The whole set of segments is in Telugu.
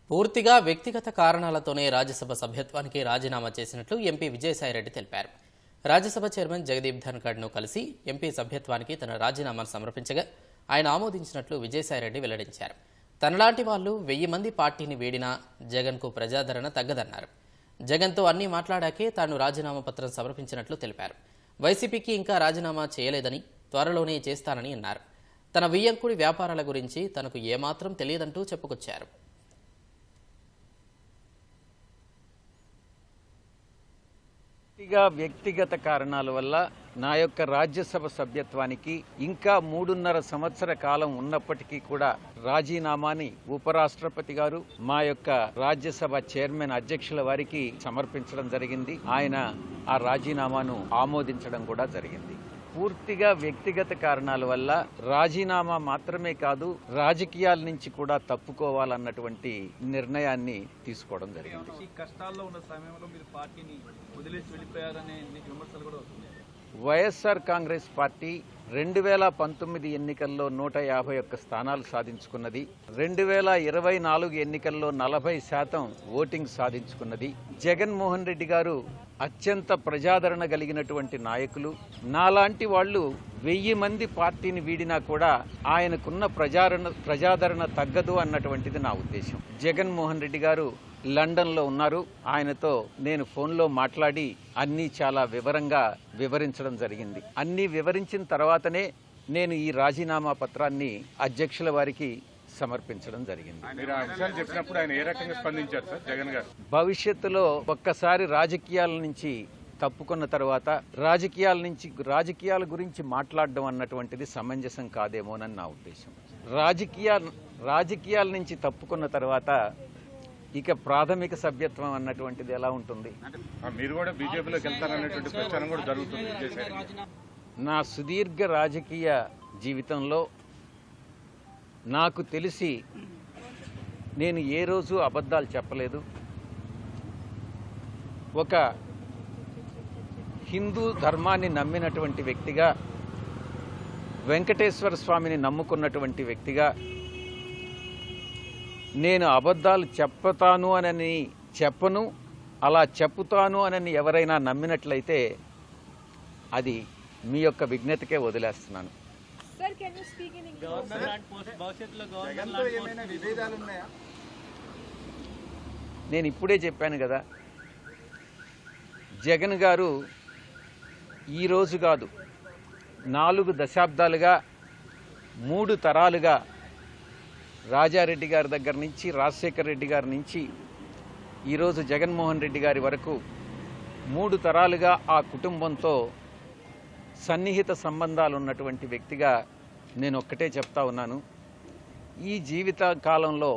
పూర్తిగా వ్యక్తిగత కారణాలతోనే రాజ్యసభ సభ్యత్వానికి రాజీనామా చేసినట్లు ఎంపీ విజయసాయిరెడ్డి తెలిపారు. రాజ్యసభ చైర్మన్ జగదీప్ ధన్ఖడ్ను కలిసి ఎంపీ సభ్యత్వానికి తన రాజీనామాను సమర్పించగా ఆయన ఆమోదించినట్లు విజయసాయిరెడ్డి వెల్లడించారు. తనలాంటి వాళ్లు 1000 మంది పార్టీని వీడినా జగన్కు ప్రజాదరణ తగ్గదన్నారు. జగన్తో అన్నీ మాట్లాడాకే తాను రాజీనామా పత్రం సమర్పించినట్లు తెలిపారు. వైసీపీకి ఇంకా రాజీనామా చేయలేదని, త్వరలోనే చేస్తానని అన్నారు. తన వియ్యంకుడి వ్యాపారాల గురించి తనకు ఏమాత్రం తెలియదంటూ చెప్పుకొచ్చారు. వ్యక్తిగత కారణాల వల్ల నా యొక్క రాజ్యసభ సభ్యత్వానికి ఇంకా 3.5 సంవత్సర కాలం ఉన్నప్పటికీ కూడా రాజీనామాని ఉపరాష్ట్రపతి గారు మా యొక్క రాజ్యసభ చైర్మన్ అధ్యక్షుల వారికి సమర్పించడం జరిగింది. ఆయన ఆ రాజీనామాను ఆమోదించడం కూడా జరిగింది. పూర్తిగా వ్యక్తిగత కారణాల వల్ల రాజీనామా మాత్రమే కాదు, రాజకీయాల నుంచి కూడా తప్పుకోవాలన్నటువంటి నిర్ణయాన్ని తీసుకోవడం జరిగింది. ఈ కష్టాల్లో ఉన్న సమయంలో మీరు పార్టీని వదిలేసి వెళ్ళిపోయారనే విమర్శలు కూడా వస్తున్నాయి. వైఎస్ఆర్ కాంగ్రెస్ పార్టీ 2019 ఎన్నికల్లో 151 స్థానాలు సాధించుకున్నది. 2024 ఎన్నికల్లో 40% ఓటింగ్ సాధించుకున్నది. జగన్మోహన్ రెడ్డి గారు అత్యంత ప్రజాదరణ కలిగినటువంటి నాయకులు. నాలాంటి వాళ్ళు 1000 మంది పార్టీని వీడినా కూడా ఆయనకున్న ప్రజాదరణ తగ్గదు అన్నటువంటిది నా ఉద్దేశం. జగన్మోహన్ రెడ్డి గారు లండన్లో ఉన్నారు. ఆయనతో నేను ఫోన్లో మాట్లాడి అన్నీ చాలా వివరంగా వివరించడం జరిగింది. అన్నీ వివరించిన తర్వాతనే నేను ఈ రాజీనామా పత్రాన్ని అధ్యక్షుల వారికి సమర్పించడం జరిగింది. భవిష్యత్తులో ఒక్కసారి రాజకీయాల నుంచి తప్పుకున్న తర్వాత రాజకీయాల గురించి మాట్లాడడం అన్నటువంటిది సమంజసం కాదేమోనని నా ఉద్దేశం. రాజకీయాల నుంచి తప్పుకున్న తర్వాత ఇక ప్రాథమిక సభ్యత్వం అన్నటువంటిది ఎలా ఉంటుంది? మీరు కూడా బీజేపీలోకి వెళ్తారనేటువంటి ప్రచారం కూడా జరుగుతుంది. నా సుదీర్ఘ రాజకీయ జీవితంలో నాకు తెలిసి నేను ఏ రోజు అబద్ధాలు చెప్పలేదు. ఒక హిందూ ధర్మాన్ని నమ్మినటువంటి వ్యక్తిగా, వెంకటేశ్వర స్వామిని నమ్ముకున్నటువంటి వ్యక్తిగా నేను అబద్ధాలు చెప్పుతాను అని చెప్పను. అలా చెప్పుతాను అని ఎవరైనా నమ్మినట్లయితే అది మీ యొక్క విజ్ఞతకే వదిలేస్తున్నాను. నేను ఇప్పుడే చెప్పాను కదా, జగన్ గారు ఈరోజు కాదు, 4 దశాబ్దాలుగా 3 తరాలుగా రాజారెడ్డి గారి దగ్గర నుంచి, రాజశేఖర రెడ్డి గారి నుంచి ఈరోజు జగన్మోహన్ రెడ్డి గారి వరకు 3 తరాలుగా ఆ కుటుంబంతో సన్నిహిత సంబంధాలు ఉన్నటువంటి వ్యక్తిగా నేను ఒక్కటే చెప్తా ఉన్నాను. ఈ జీవిత కాలంలో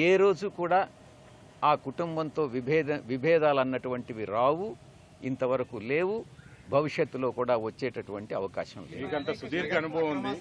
ఏ రోజు కూడా ఆ కుటుంబంతో విభేదాలు అన్నటువంటివి రావు, ఇంతవరకు లేవు, భవిష్యత్తులో కూడా వచ్చేటటువంటి అవకాశం లేదు. సుదీర్ఘ అనుభవం ఉంది.